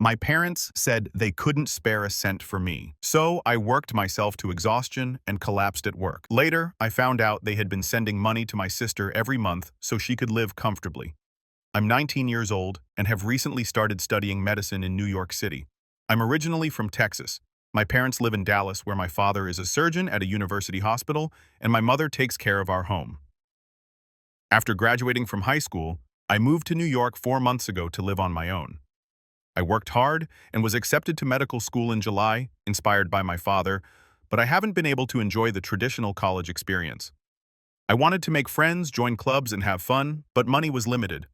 My parents said they couldn't spare a cent for me, so I worked myself to exhaustion and collapsed at work. Later, I found out they had been sending money to my sister every month so she could live comfortably. I'm 19 years old and have recently started studying medicine in New York City. I'm originally from Texas. My parents live in Dallas, where my father is a surgeon at a university hospital and my mother takes care of our home. After graduating from high school, I moved to New York 4 months ago to live on my own. I worked hard and was accepted to medical school in July, inspired by my father, but I haven't been able to enjoy the traditional college experience. I wanted to make friends, join clubs, and have fun, but money was limited.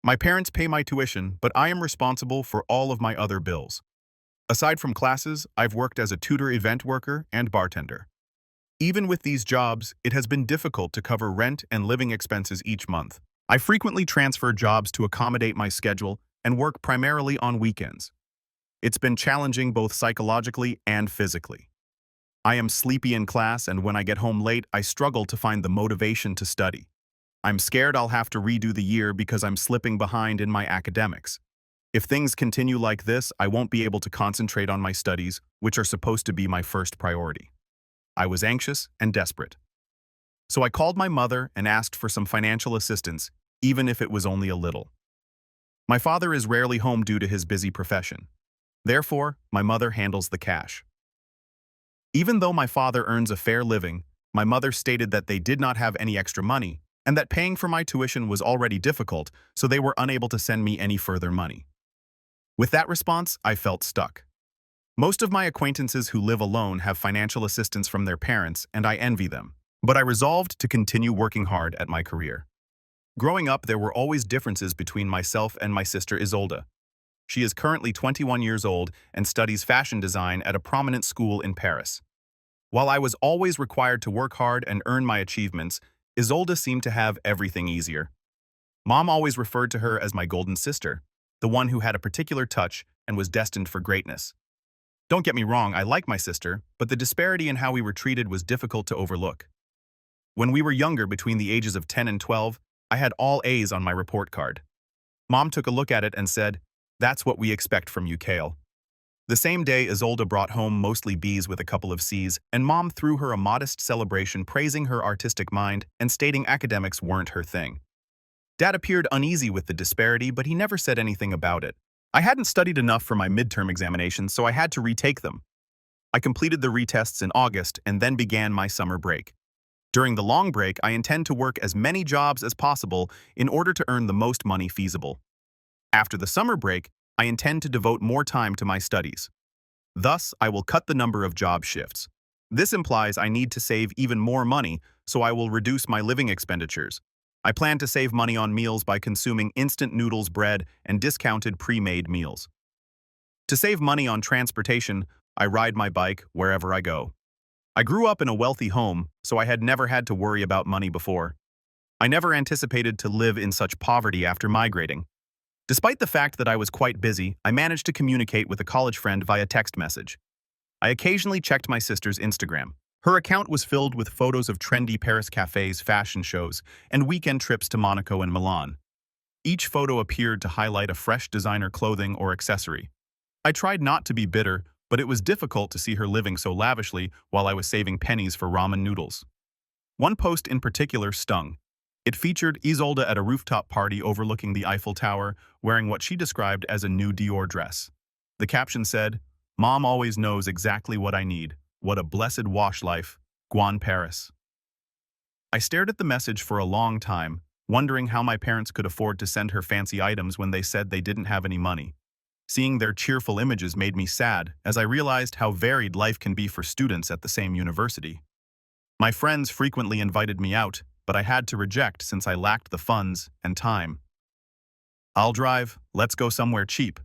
My parents pay my tuition, but I am responsible for all of my other bills. Aside from classes, I've worked as a tutor, event worker, and bartender. Even with these jobs, it has been difficult to cover rent and living expenses each month. I frequently transfer jobs to accommodate my schedule and work primarily on weekends. It's been challenging both psychologically and physically. I am sleepy in class, and when I get home late, I struggle to find the motivation to study. I'm scared I'll have to redo the year because I'm slipping behind in my academics. If things continue like this, I won't be able to concentrate on my studies, which are supposed to be my first priority. I was anxious and desperate. So I called my mother and asked for some financial assistance, even if it was only a little. My father is rarely home due to his busy profession. Therefore, my mother handles the cash. Even though my father earns a fair living, my mother stated that they did not have any extra money and that paying for my tuition was already difficult, so they were unable to send me any further money. With that response, I felt stuck. Most of my acquaintances who live alone have financial assistance from their parents, and I envy them. But I resolved to continue working hard at my career. Growing up, there were always differences between myself and my sister Isolde. She is currently 21 years old and studies fashion design at a prominent school in Paris. While I was always required to work hard and earn my achievements, Isolde seemed to have everything easier. Mom always referred to her as my golden sister, the one who had a particular touch and was destined for greatness. Don't get me wrong, I like my sister, but the disparity in how we were treated was difficult to overlook. When we were younger, between the ages of 10 and 12, I had all A's on my report card. Mom took a look at it and said, "That's what we expect from you, Kale." The same day, Isolde brought home mostly B's with a couple of C's, and Mom threw her a modest celebration praising her artistic mind and stating academics weren't her thing. Dad appeared uneasy with the disparity, but he never said anything about it. I hadn't studied enough for my midterm examinations, so I had to retake them. I completed the retests in August and then began my summer break. During the long break, I intend to work as many jobs as possible in order to earn the most money feasible. After the summer break, I intend to devote more time to my studies. Thus, I will cut the number of job shifts. This implies I need to save even more money, so I will reduce my living expenditures. I plan to save money on meals by consuming instant noodles, bread, and discounted pre-made meals. To save money on transportation, I ride my bike wherever I go. I grew up in a wealthy home, so I had never had to worry about money before. I never anticipated to live in such poverty after migrating. Despite the fact that I was quite busy, I managed to communicate with a college friend via text message. I occasionally checked my sister's Instagram. Her account was filled with photos of trendy Paris cafes, fashion shows, and weekend trips to Monaco and Milan. Each photo appeared to highlight a fresh designer clothing or accessory. I tried not to be bitter, but it was difficult to see her living so lavishly while I was saving pennies for ramen noodles. One post in particular stung. It featured Isolde at a rooftop party overlooking the Eiffel Tower, wearing what she described as a new Dior dress. The caption said, "Mom always knows exactly what I need. What a blessed wash life. Guan Paris." I stared at the message for a long time, wondering how my parents could afford to send her fancy items when they said they didn't have any money. Seeing their cheerful images made me sad, as I realized how varied life can be for students at the same university. My friends frequently invited me out, but I had to reject since I lacked the funds and time. "I'll drive, let's go somewhere cheap."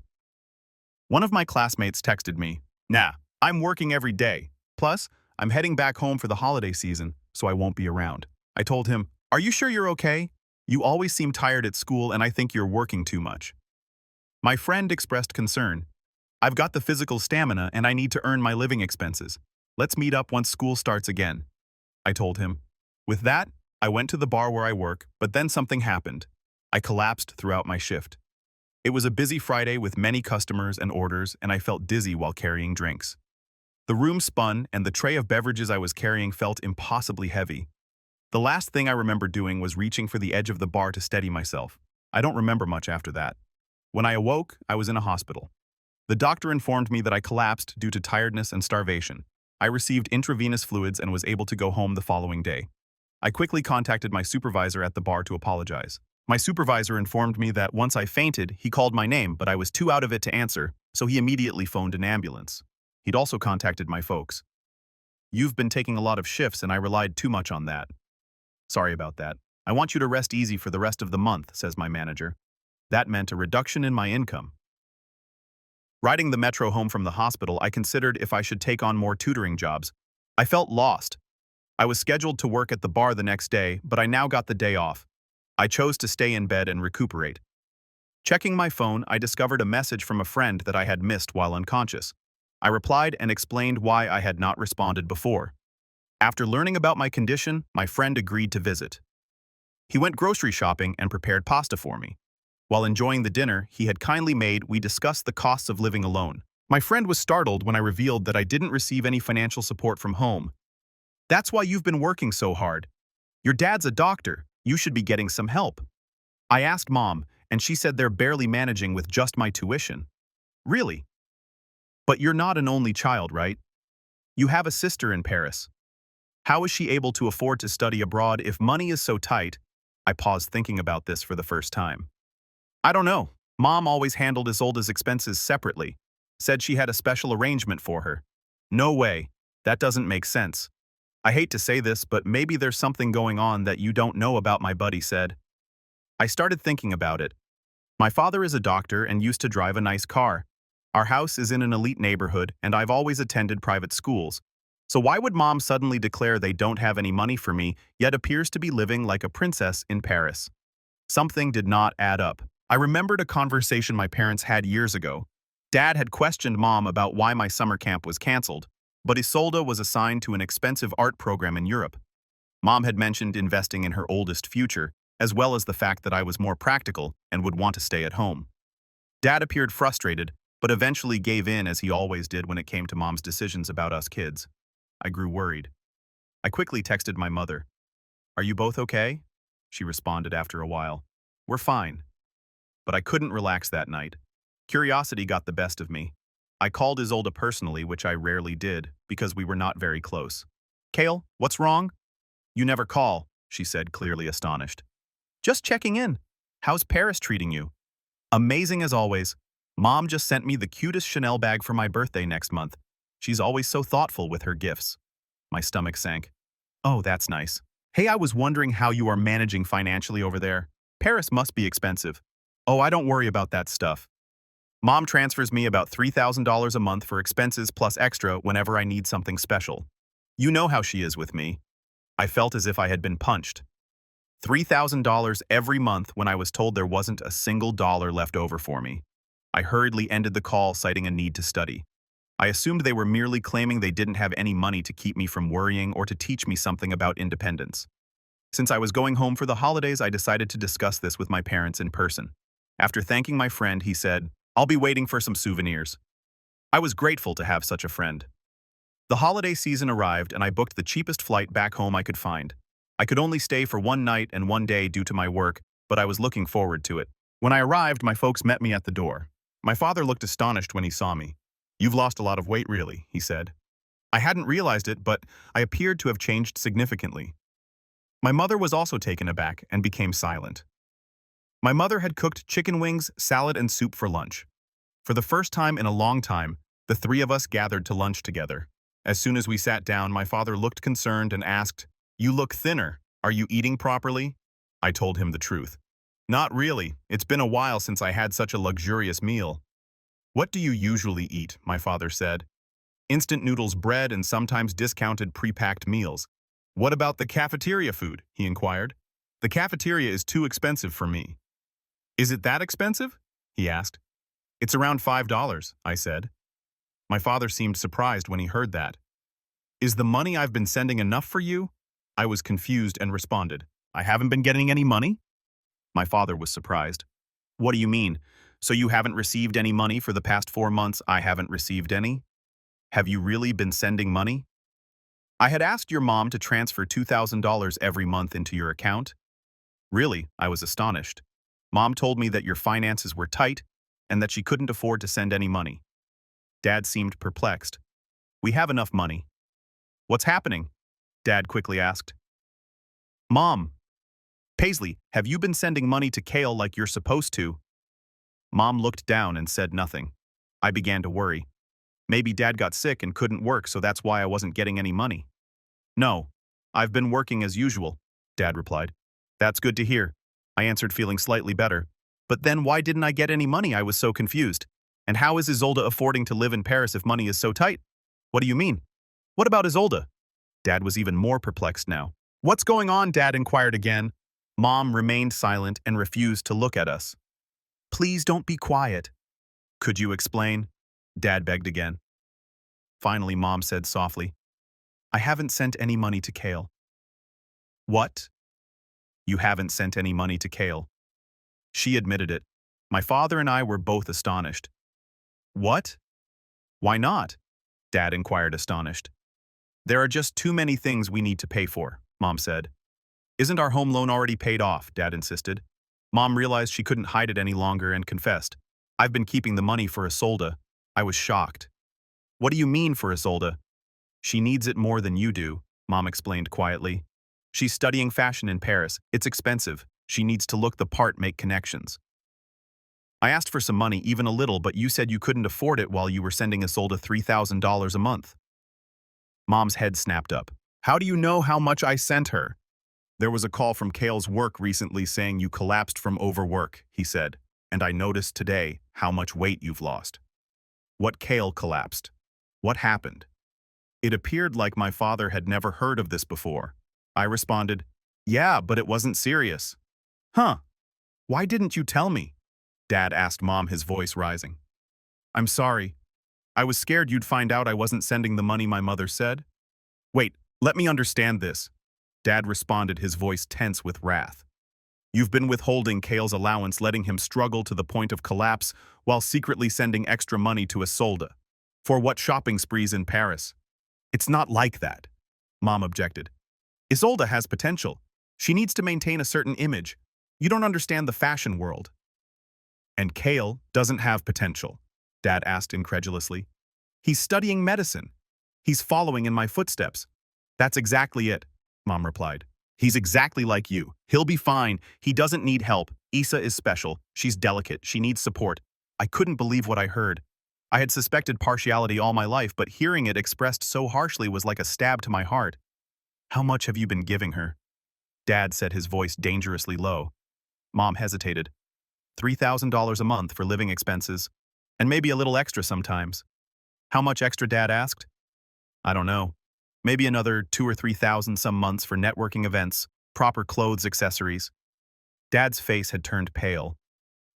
One of my classmates texted me, "Nah, I'm working every day. Plus, I'm heading back home for the holiday season, so I won't be around." I told him, "Are you sure you're okay? You always seem tired at school and I think you're working too much." My friend expressed concern. "I've got the physical stamina and I need to earn my living expenses. Let's meet up once school starts again," I told him. With that, I went to the bar where I work, but then something happened. I collapsed throughout my shift. It was a busy Friday with many customers and orders, and I felt dizzy while carrying drinks. The room spun, and the tray of beverages I was carrying felt impossibly heavy. The last thing I remember doing was reaching for the edge of the bar to steady myself. I don't remember much after that. When I awoke, I was in a hospital. The doctor informed me that I collapsed due to tiredness and starvation. I received intravenous fluids and was able to go home the following day. I quickly contacted my supervisor at the bar to apologize. My supervisor informed me that once I fainted, he called my name, but I was too out of it to answer, so he immediately phoned an ambulance. He'd also contacted my folks. "You've been taking a lot of shifts and I relied too much on that." "Sorry about that. I want you to rest easy for the rest of the month," says my manager. That meant a reduction in my income. Riding the metro home from the hospital, I considered if I should take on more tutoring jobs. I felt lost. I was scheduled to work at the bar the next day, but I now got the day off. I chose to stay in bed and recuperate. Checking my phone, I discovered a message from a friend that I had missed while unconscious. I replied and explained why I had not responded before. After learning about my condition, my friend agreed to visit. He went grocery shopping and prepared pasta for me. While enjoying the dinner he had kindly made, we discussed the costs of living alone. My friend was startled when I revealed that I didn't receive any financial support from home. "That's why you've been working so hard. Your dad's a doctor. You should be getting some help." I asked Mom, and she said they're barely managing with just my tuition. Really? But you're not an only child, right? You have a sister in Paris. How is she able to afford to study abroad if money is so tight? I paused thinking about this for the first time. I don't know. Mom always handled Isolde's expenses separately. Said she had a special arrangement for her. No way. That doesn't make sense. I hate to say this, but maybe there's something going on that you don't know about, my buddy said. I started thinking about it. My father is a doctor and used to drive a nice car. Our house is in an elite neighborhood, and I've always attended private schools. So why would Mom suddenly declare they don't have any money for me, yet appears to be living like a princess in Paris? Something did not add up. I remembered a conversation my parents had years ago. Dad had questioned Mom about why my summer camp was canceled, but Isolde was assigned to an expensive art program in Europe. Mom had mentioned investing in her oldest future, as well as the fact that I was more practical and would want to stay at home. Dad appeared frustrated, but eventually gave in as he always did when it came to Mom's decisions about us kids. I grew worried. I quickly texted my mother. "Are you both okay?" She responded after a while. "We're fine." But I couldn't relax that night. Curiosity got the best of me. I called Isolde personally, which I rarely did, because we were not very close. "Kale, what's wrong?" "You never call," she said, clearly astonished. "Just checking in. How's Paris treating you?" "Amazing as always. Mom just sent me the cutest Chanel bag for my birthday next month. She's always so thoughtful with her gifts." My stomach sank. "Oh, that's nice. Hey, I was wondering how you are managing financially over there. Paris must be expensive." "Oh, I don't worry about that stuff. Mom transfers me about $3,000 a month for expenses plus extra whenever I need something special. You know how she is with me." I felt as if I had been punched. $3,000 every month when I was told there wasn't a single dollar left over for me. I hurriedly ended the call, citing a need to study. I assumed they were merely claiming they didn't have any money to keep me from worrying or to teach me something about independence. Since I was going home for the holidays, I decided to discuss this with my parents in person. After thanking my friend, he said, "I'll be waiting for some souvenirs." I was grateful to have such a friend. The holiday season arrived and I booked the cheapest flight back home I could find. I could only stay for one night and one day due to my work, but I was looking forward to it. When I arrived, my folks met me at the door. My father looked astonished when he saw me. "You've lost a lot of weight, really," he said. I hadn't realized it, but I appeared to have changed significantly. My mother was also taken aback and became silent. My mother had cooked chicken wings, salad, and soup for lunch. For the first time in a long time, the three of us gathered to lunch together. As soon as we sat down, my father looked concerned and asked, "You look thinner. Are you eating properly?" I told him the truth. "Not really. It's been a while since I had such a luxurious meal." "What do you usually eat?" my father said. "Instant noodles, bread, and sometimes discounted pre-packed meals." "What about the cafeteria food?" he inquired. "The cafeteria is too expensive for me." "Is it that expensive?" he asked. "It's around $5, I said. My father seemed surprised when he heard that. "Is the money I've been sending enough for you?" I was confused and responded, "I haven't been getting any money?" My father was surprised. "What do you mean? So you haven't received any money for the past 4 months? I haven't received any. Have you really been sending money? I had asked your mom to transfer $2,000 every month into your account. Really, I was astonished. Mom told me that your finances were tight and that she couldn't afford to send any money. Dad seemed perplexed. We have enough money. What's happening? Dad quickly asked. Mom, Paisley, have you been sending money to Kale like you're supposed to? Mom looked down and said nothing. I began to worry. Maybe Dad got sick and couldn't work, so that's why I wasn't getting any money. No, I've been working as usual, Dad replied. That's good to hear, I answered, feeling slightly better. But then why didn't I get any money? I was so confused. And how is Isolde affording to live in Paris if money is so tight? What do you mean? What about Isolde? Dad was even more perplexed now. What's going on? Dad inquired again. Mom remained silent and refused to look at us. Please don't be quiet. Could you explain? Dad begged again. Finally, Mom said softly, I haven't sent any money to Kale. What? You haven't sent any money to Kale? She admitted it. My father and I were both astonished. What? Why not? Dad inquired, astonished. There are just too many things we need to pay for, Mom said. Isn't our home loan already paid off? Dad insisted. Mom realized she couldn't hide it any longer and confessed. I've been keeping the money for Isolde. I was shocked. What do you mean for Isolde? She needs it more than you do, Mom explained quietly. She's studying fashion in Paris. It's expensive. She needs to look the part, make connections. I asked for some money, even a little, but you said you couldn't afford it while you were sending Isolde $3,000 a month. Mom's head snapped up. How do you know how much I sent her? There was a call from Kale's work recently saying you collapsed from overwork, he said, and I noticed today how much weight you've lost. What Kale collapsed? What happened? It appeared like my father had never heard of this before. I responded, yeah, but it wasn't serious. Huh? Why didn't you tell me? Dad asked Mom, his voice rising. I'm sorry. I was scared you'd find out I wasn't sending the money, my mother said. Wait, let me understand this. Dad responded, his voice tense with wrath. You've been withholding Kale's allowance, letting him struggle to the point of collapse while secretly sending extra money to Isolde. For what, shopping sprees in Paris? It's not like that, Mom objected. Isolde has potential. She needs to maintain a certain image. You don't understand the fashion world. And Kale doesn't have potential, Dad asked incredulously. He's studying medicine. He's following in my footsteps. That's exactly it, Mom replied. He's exactly like you. He'll be fine. He doesn't need help. Issa is special. She's delicate. She needs support. I couldn't believe what I heard. I had suspected partiality all my life, but hearing it expressed so harshly was like a stab to my heart. How much have you been giving her? Dad said, his voice dangerously low. Mom hesitated. $3,000 a month for living expenses, and maybe a little extra sometimes. How much extra? Dad asked. I don't know. Maybe another $2,000 or $3,000 some months for networking events, proper clothes, accessories. Dad's face had turned pale.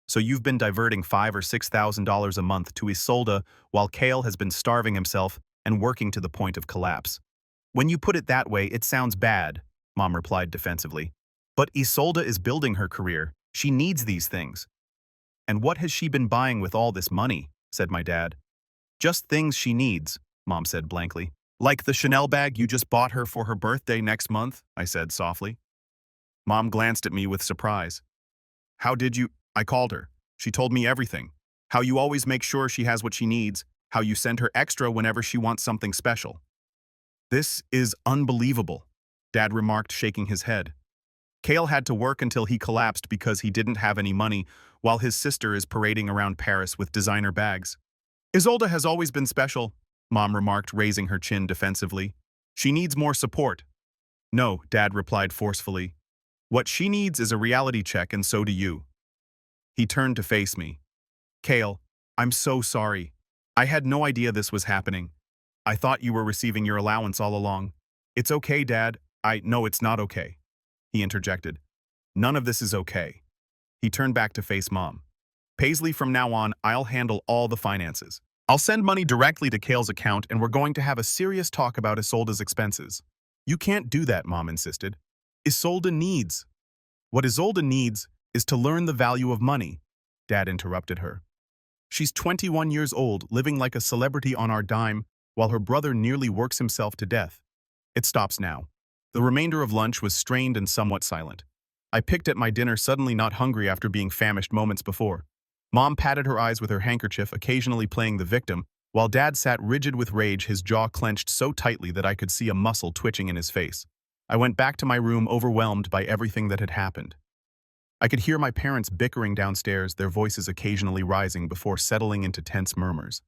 So you've been diverting $5,000 or $6,000 a month to Isolde while Kale has been starving himself and working to the point of collapse. When you put it that way, it sounds bad, Mom replied defensively. But Isolde is building her career. She needs these things. And what has she been buying with all this money? Said my dad. Just things she needs, Mom said blankly. Like the Chanel bag you just bought her for her birthday next month, I said softly. Mom glanced at me with surprise. How did you? I called her. She told me everything. How you always make sure she has what she needs, how you send her extra whenever she wants something special. This is unbelievable, Dad remarked, shaking his head. Kale had to work until he collapsed because he didn't have any money, while his sister is parading around Paris with designer bags. Isolde has always been special, Mom remarked, raising her chin defensively. She needs more support. No, Dad replied forcefully. What she needs is a reality check, and so do you. He turned to face me. Kale, I'm so sorry. I had no idea this was happening. I thought you were receiving your allowance all along. It's okay, Dad. No, it's not okay, he interjected. None of this is okay. He turned back to face Mom. Paisley, from now on, I'll handle all the finances. I'll send money directly to Kale's account, and we're going to have a serious talk about Isolde's expenses. You can't do that, Mom insisted. What Isolde needs is to learn the value of money. Dad interrupted her. She's 21 years old, living like a celebrity on our dime, while her brother nearly works himself to death. It stops now. The remainder of lunch was strained and somewhat silent. I picked at my dinner, suddenly not hungry after being famished moments before. Mom patted her eyes with her handkerchief, occasionally playing the victim, while Dad sat rigid with rage, his jaw clenched so tightly that I could see a muscle twitching in his face. I went back to my room, overwhelmed by everything that had happened. I could hear my parents bickering downstairs, their voices occasionally rising before settling into tense murmurs.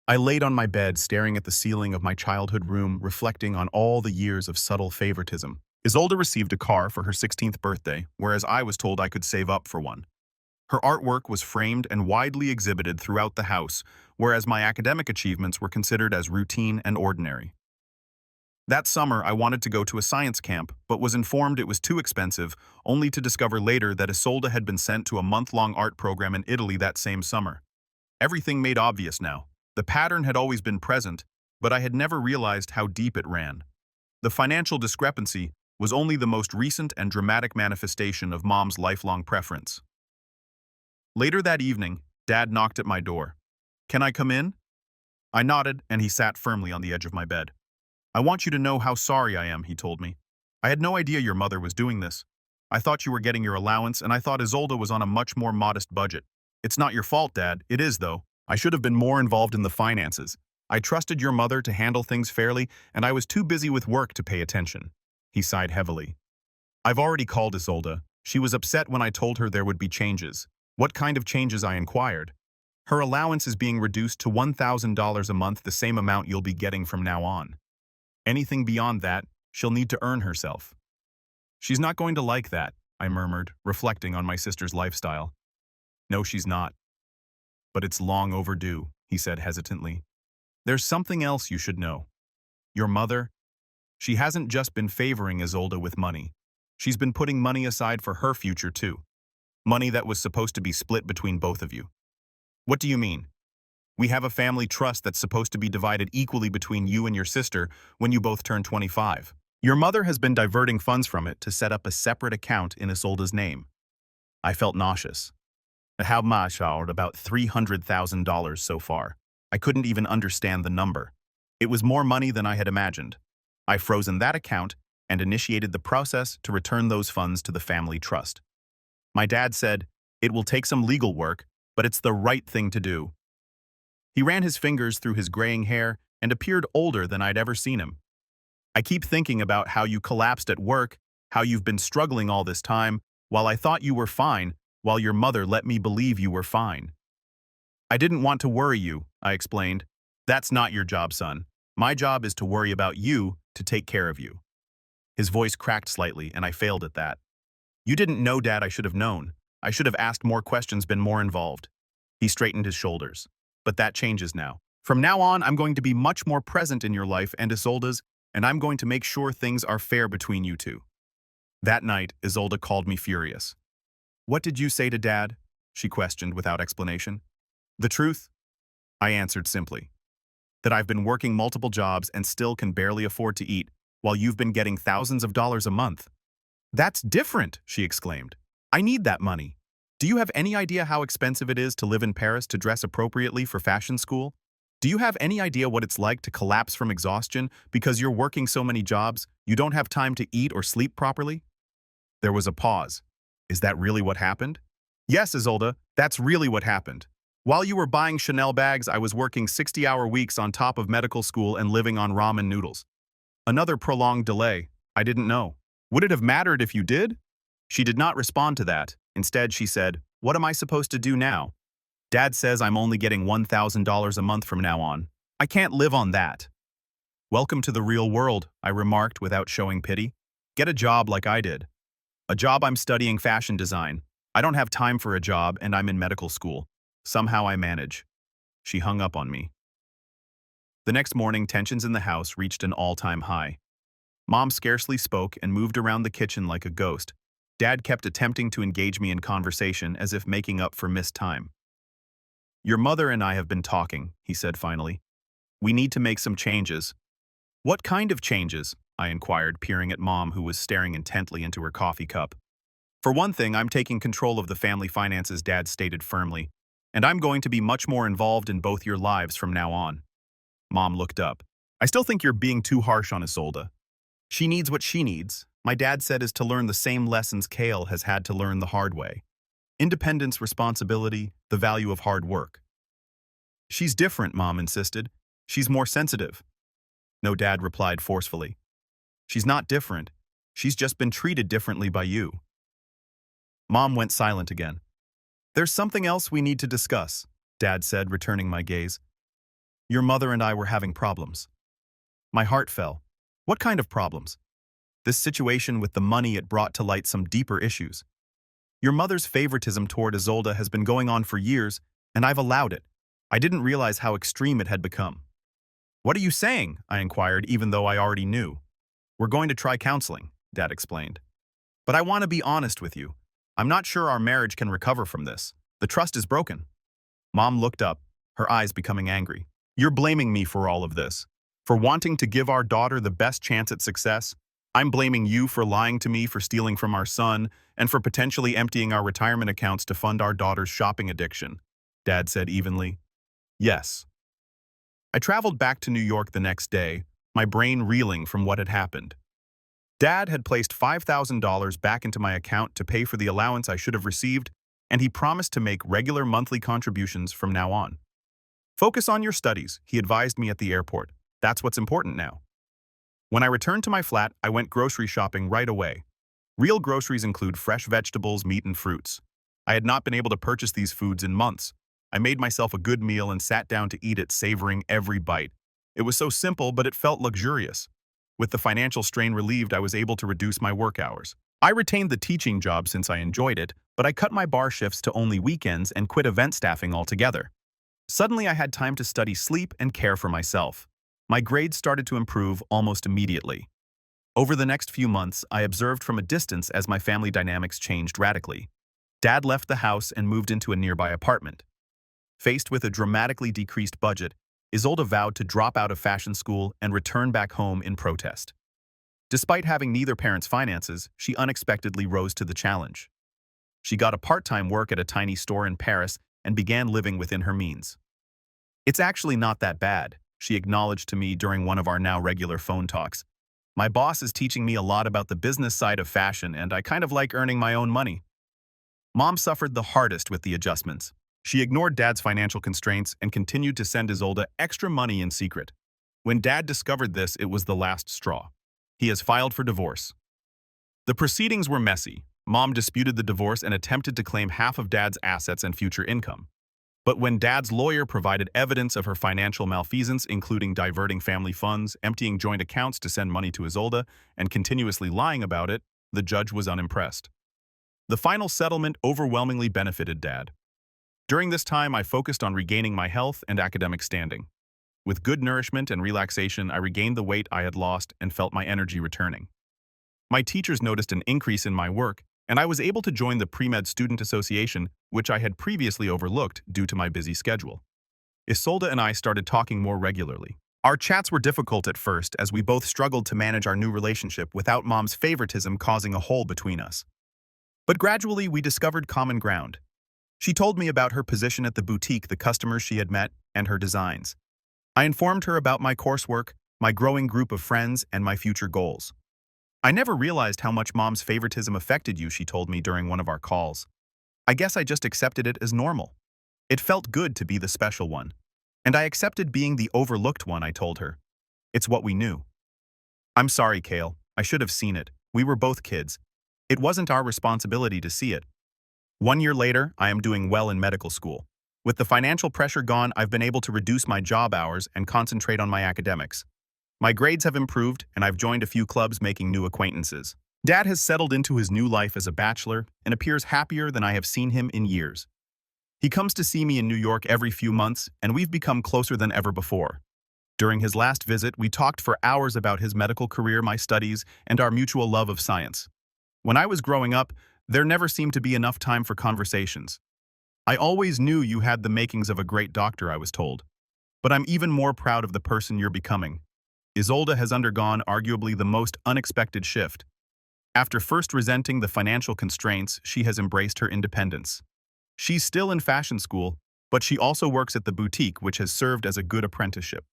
I laid on my bed, staring at the ceiling of my childhood room, reflecting on all the years of subtle favoritism. Isolde received a car for her 16th birthday, whereas I was told I could save up for one. Her artwork was framed and widely exhibited throughout the house, whereas my academic achievements were considered as routine and ordinary. That summer, I wanted to go to a science camp, but was informed it was too expensive, only to discover later that Isolde had been sent to a month-long art program in Italy that same summer. Everything made obvious now. The pattern had always been present, but I had never realized how deep it ran. The financial discrepancy was only the most recent and dramatic manifestation of Mom's lifelong preference. Later that evening, Dad knocked at my door. "Can I come in?" I nodded, and he sat firmly on the edge of my bed. "I want you to know how sorry I am," he told me. "I had no idea your mother was doing this. I thought you were getting your allowance, and I thought Isolde was on a much more modest budget. It's not your fault, Dad. It is, though. I should have been more involved in the finances. I trusted your mother to handle things fairly, and I was too busy with work to pay attention." He sighed heavily. "I've already called Isolde. She was upset when I told her there would be changes." "What kind of changes?" I inquired. "Her allowance is being reduced to $1,000 a month, the same amount you'll be getting from now on. Anything beyond that, she'll need to earn herself." "She's not going to like that," I murmured, reflecting on my sister's lifestyle. "No, she's not. But it's long overdue," he said hesitantly. "There's something else you should know. Your mother, she hasn't just been favoring Isolde with money. She's been putting money aside for her future too. Money that was supposed to be split between both of you." "What do you mean?" "We have a family trust that's supposed to be divided equally between you and your sister when you both turn 25. Your mother has been diverting funds from it to set up a separate account in Isolde's name." I felt nauseous. How much? About $300,000 so far. I couldn't even understand the number. It was more money than I had imagined. I frozen that account and initiated the process to return those funds to the family trust. My dad said, "It will take some legal work, but it's the right thing to do." He ran his fingers through his graying hair and appeared older than I'd ever seen him. "I keep thinking about how you collapsed at work, how you've been struggling all this time, while I thought you were fine, while your mother let me believe you were fine." "I didn't want to worry you," I explained. "That's not your job, son. My job is to worry about you, to take care of you." His voice cracked slightly, and I failed at that. "You didn't know, Dad. I should have known. I should have asked more questions, been more involved." He straightened his shoulders. "But that changes now. From now on, I'm going to be much more present in your life and Isolde's, and I'm going to make sure things are fair between you two." That night, Isolde called me furious. "What did you say to Dad?" she questioned without explanation. "The truth," I answered simply. "That I've been working multiple jobs and still can barely afford to eat, while you've been getting thousands of dollars a month." "That's different," she exclaimed. "I need that money. Do you have any idea how expensive it is to live in Paris to dress appropriately for fashion school? Do you have any idea what it's like to collapse from exhaustion because you're working so many jobs, you don't have time to eat or sleep properly?" There was a pause. "Is that really what happened?" "Yes, Isolde, that's really what happened. While you were buying Chanel bags, I was working 60-hour weeks on top of medical school and living on ramen noodles." Another prolonged delay. I didn't know. "Would it have mattered if you did?" She did not respond to that. Instead, she said, "What am I supposed to do now? Dad says I'm only getting $1,000 a month from now on. I can't live on that." "Welcome to the real world," I remarked without showing pity. "Get a job like I did." "A job? I'm studying fashion design. I don't have time for a job, and I'm in medical school. Somehow I manage." She hung up on me. The next morning, tensions in the house reached an all-time high. Mom scarcely spoke and moved around the kitchen like a ghost. Dad kept attempting to engage me in conversation as if making up for missed time. "Your mother and I have been talking," he said finally. "We need to make some changes." "What kind of changes?" I inquired, peering at Mom, who was staring intently into her coffee cup. For one thing, I'm taking control of the family finances, Dad stated firmly, and I'm going to be much more involved in both your lives from now on. Mom looked up. I still think you're being too harsh on Isolde. She needs what she needs, my dad said, is to learn the same lessons Kale has had to learn the hard way. Independence, responsibility, the value of hard work. She's different, Mom insisted. She's more sensitive. No, Dad replied forcefully. She's not different. She's just been treated differently by you. Mom went silent again. There's something else we need to discuss, Dad said, returning my gaze. Your mother and I were having problems. My heart fell. What kind of problems? This situation with the money, it brought to light some deeper issues. Your mother's favoritism toward Isolde has been going on for years, and I've allowed it. I didn't realize how extreme it had become. What are you saying? I inquired, even though I already knew. We're going to try counseling, Dad explained. But I want to be honest with you. I'm not sure our marriage can recover from this. The trust is broken. Mom looked up, her eyes becoming angry. You're blaming me for all of this. For wanting to give our daughter the best chance at success. I'm blaming you for lying to me, for stealing from our son, and for potentially emptying our retirement accounts to fund our daughter's shopping addiction, Dad said evenly. Yes. I traveled back to New York the next day, my brain reeling from what had happened. Dad had placed $5,000 back into my account to pay for the allowance I should have received, and he promised to make regular monthly contributions from now on. Focus on your studies, he advised me at the airport. That's what's important now. When I returned to my flat, I went grocery shopping right away. Real groceries include fresh vegetables, meat, and fruits. I had not been able to purchase these foods in months. I made myself a good meal and sat down to eat it, savoring every bite. It was so simple, but it felt luxurious. With the financial strain relieved, I was able to reduce my work hours. I retained the teaching job since I enjoyed it, but I cut my bar shifts to only weekends and quit event staffing altogether. Suddenly, I had time to study, sleep, and care for myself. My grades started to improve almost immediately. Over the next few months, I observed from a distance as my family dynamics changed radically. Dad left the house and moved into a nearby apartment. Faced with a dramatically decreased budget, Isolde vowed to drop out of fashion school and return back home in protest. Despite having neither parent's finances, she unexpectedly rose to the challenge. She got a part-time work at a tiny store in Paris and began living within her means. It's actually not that bad, she acknowledged to me during one of our now regular phone talks. My boss is teaching me a lot about the business side of fashion, and I kind of like earning my own money. Mom suffered the hardest with the adjustments. She ignored Dad's financial constraints and continued to send Isolde extra money in secret. When Dad discovered this, it was the last straw. He has filed for divorce. The proceedings were messy. Mom disputed the divorce and attempted to claim half of Dad's assets and future income. But when Dad's lawyer provided evidence of her financial malfeasance, including diverting family funds, emptying joint accounts to send money to Isolde, and continuously lying about it, the judge was unimpressed. The final settlement overwhelmingly benefited Dad. During this time, I focused on regaining my health and academic standing. With good nourishment and relaxation, I regained the weight I had lost and felt my energy returning. My teachers noticed an increase in my work, and I was able to join the Pre-Med Student Association, which I had previously overlooked due to my busy schedule. Isolde and I started talking more regularly. Our chats were difficult at first, as we both struggled to manage our new relationship without Mom's favoritism causing a hole between us. But gradually, we discovered common ground. She told me about her position at the boutique, the customers she had met, and her designs. I informed her about my coursework, my growing group of friends, and my future goals. I never realized how much Mom's favoritism affected you, she told me during one of our calls. I guess I just accepted it as normal. It felt good to be the special one. And I accepted being the overlooked one, I told her. It's what we knew. I'm sorry, Kale. I should have seen it. We were both kids. It wasn't our responsibility to see it. 1 year later, I am doing well in medical school. With the financial pressure gone, I've been able to reduce my job hours and concentrate on my academics. My grades have improved, and I've joined a few clubs making new acquaintances. Dad has settled into his new life as a bachelor and appears happier than I have seen him in years. He comes to see me in New York every few months, and we've become closer than ever before. During his last visit, we talked for hours about his medical career, my studies, and our mutual love of science. When I was growing up, there never seemed to be enough time for conversations. I always knew you had the makings of a great doctor, I was told. But I'm even more proud of the person you're becoming. Isolde has undergone arguably the most unexpected shift. After first resenting the financial constraints, she has embraced her independence. She's still in fashion school, but she also works at the boutique, which has served as a good apprenticeship.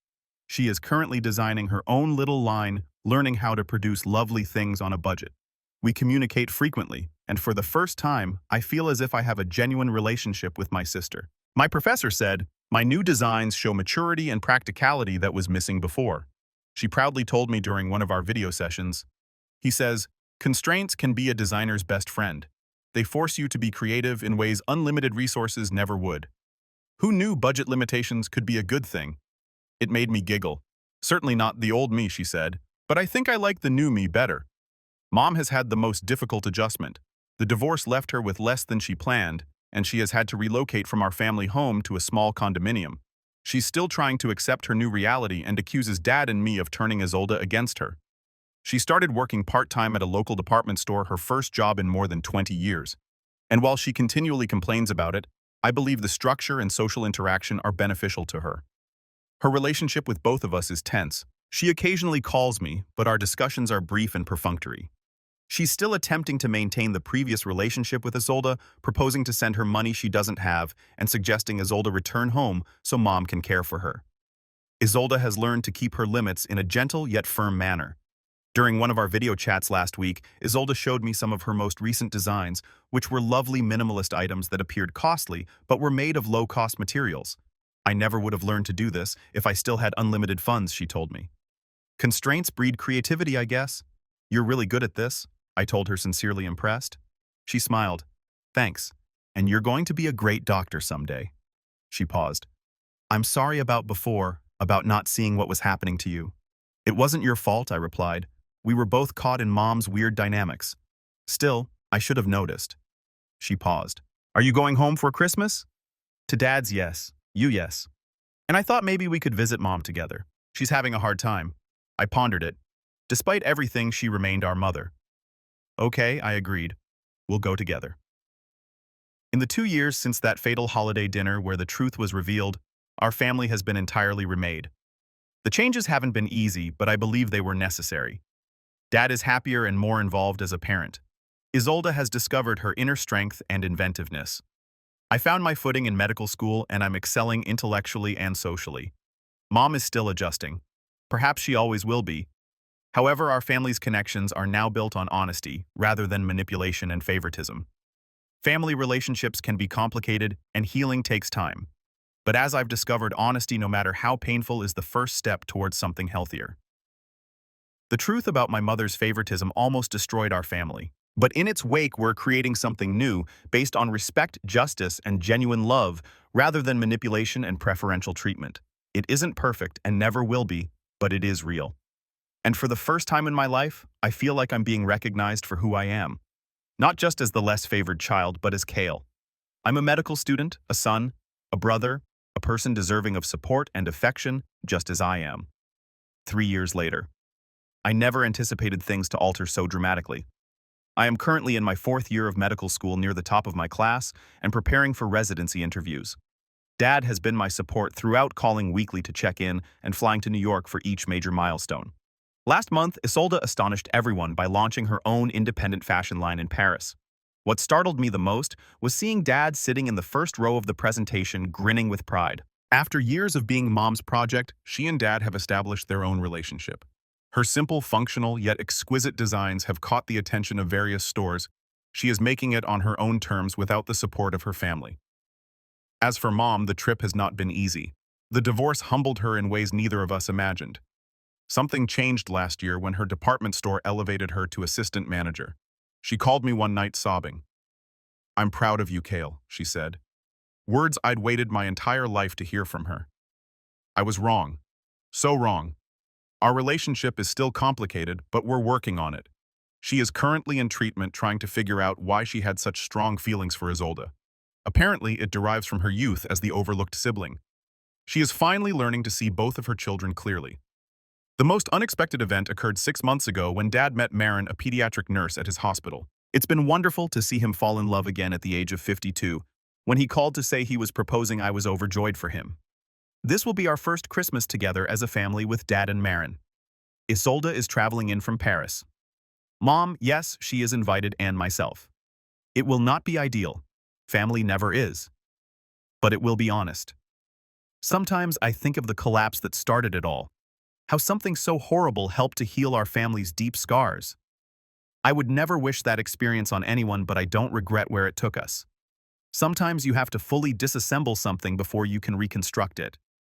She is currently designing her own little line, learning how to produce lovely things on a budget. We communicate frequently, and for the first time, I feel as if I have a genuine relationship with my sister. My professor said, "My new designs show maturity and practicality that was missing before." She proudly told me during one of our video sessions. He says, "Constraints can be a designer's best friend. They force you to be creative in ways unlimited resources never would." Who knew budget limitations could be a good thing? It made me giggle. Certainly not the old me, she said, but I think I like the new me better. Mom has had the most difficult adjustment. The divorce left her with less than she planned, and she has had to relocate from our family home to a small condominium. She's still trying to accept her new reality and accuses Dad and me of turning Isolde against her. She started working part-time at a local department store, her first job in more than 20 years. And while she continually complains about it, I believe the structure and social interaction are beneficial to her. Her relationship with both of us is tense. She occasionally calls me, but our discussions are brief and perfunctory. She's still attempting to maintain the previous relationship with Isolde, proposing to send her money she doesn't have and suggesting Isolde return home so Mom can care for her. Isolde has learned to keep her limits in a gentle yet firm manner. During one of our video chats last week, Isolde showed me some of her most recent designs, which were lovely minimalist items that appeared costly but were made of low-cost materials. "I never would have learned to do this if I still had unlimited funds," she told me. "Constraints breed creativity, I guess. You're really good at this," I told her, sincerely impressed. She smiled. "Thanks. And you're going to be a great doctor someday." She paused. "I'm sorry about before, about not seeing what was happening to you." "It wasn't your fault," I replied. "We were both caught in Mom's weird dynamics. Still, I should have noticed." She paused. "Are you going home for Christmas?" "To Dad's, yes. You, yes. And I thought maybe we could visit Mom together. She's having a hard time." I pondered it. Despite everything, she remained our mother. "Okay," I agreed. "We'll go together." In the 2 years since that fatal holiday dinner where the truth was revealed, our family has been entirely remade. The changes haven't been easy, but I believe they were necessary. Dad is happier and more involved as a parent. Isolde has discovered her inner strength and inventiveness. I found my footing in medical school and I'm excelling intellectually and socially. Mom is still adjusting. Perhaps she always will be. However, our family's connections are now built on honesty rather than manipulation and favoritism. Family relationships can be complicated and healing takes time. But as I've discovered, honesty, no matter how painful, is the first step towards something healthier. The truth about my mother's favoritism almost destroyed our family. But in its wake, we're creating something new, based on respect, justice, and genuine love, rather than manipulation and preferential treatment. It isn't perfect and never will be, but it is real. And for the first time in my life, I feel like I'm being recognized for who I am. Not just as the less favored child, but as Kale. I'm a medical student, a son, a brother, a person deserving of support and affection, just as I am. 3 years later. I never anticipated things to alter so dramatically. I am currently in my 4th year of medical school, near the top of my class, and preparing for residency interviews. Dad has been my support throughout, calling weekly to check in and flying to New York for each major milestone. Last month, Isolde astonished everyone by launching her own independent fashion line in Paris. What startled me the most was seeing Dad sitting in the first row of the presentation, grinning with pride. After years of being Mom's project, she and Dad have established their own relationship. Her simple, functional, yet exquisite designs have caught the attention of various stores. She is making it on her own terms without the support of her family. As for Mom, the trip has not been easy. The divorce humbled her in ways neither of us imagined. Something changed last year when her department store elevated her to assistant manager. She called me one night sobbing. "I'm proud of you, Kale," she said. Words I'd waited my entire life to hear from her. I was wrong. So wrong. Our relationship is still complicated, but we're working on it. She is currently in treatment trying to figure out why she had such strong feelings for Isolde. Apparently, it derives from her youth as the overlooked sibling. She is finally learning to see both of her children clearly. The most unexpected event occurred 6 months ago when Dad met Marin, a pediatric nurse, at his hospital. It's been wonderful to see him fall in love again at the age of 52. When he called to say he was proposing, I was overjoyed for him. This will be our first Christmas together as a family with Dad and Marin. Isolde is traveling in from Paris. Mom, yes, she is invited and myself. It will not be ideal. Family never is. But it will be honest. Sometimes I think of the collapse that started it all. How something so horrible helped to heal our family's deep scars. I would never wish that experience on anyone, but I don't regret where it took us. Sometimes you have to fully disassemble something before you can reconstruct it.